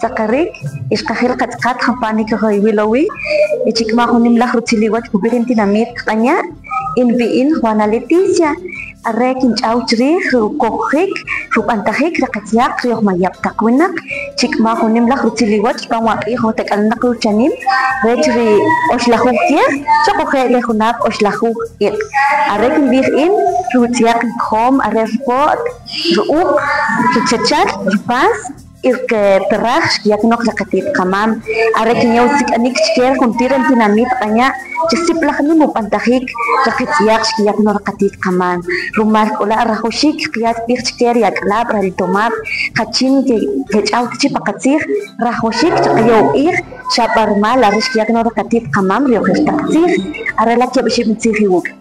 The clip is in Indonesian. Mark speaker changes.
Speaker 1: Sakarik, iskahil kat hampani ke wilawi, icik mahunim lah rutiliwat kubirin tinamit kanya, inbiin Juana Leticia, arek incaw cri rukokik, rupantahik rakatyak rioh mayap takwinak, cik mahunim lah rutiliwat pangwaki hotek anak rucanim, rejri oslahu kia, cokohe lehunak oslahu it, arek inbiin rutiak kom arek pot, ruuk, rucacat, rupas, irke terah yak nok rakatit kamam arek nyau sik anik sker kuntiran tinamit kanya cisip lah ni mupantahik rakat yak yak nok rakatit kamam rumah ola rahushik qiyas bir sker yak lab rali tomat kacin ke gecau ci pakatsir rahushik caqyo ir shabar mal arish yak nok rakatit kamam rio khir taksir arela ke bishim tsiriwuk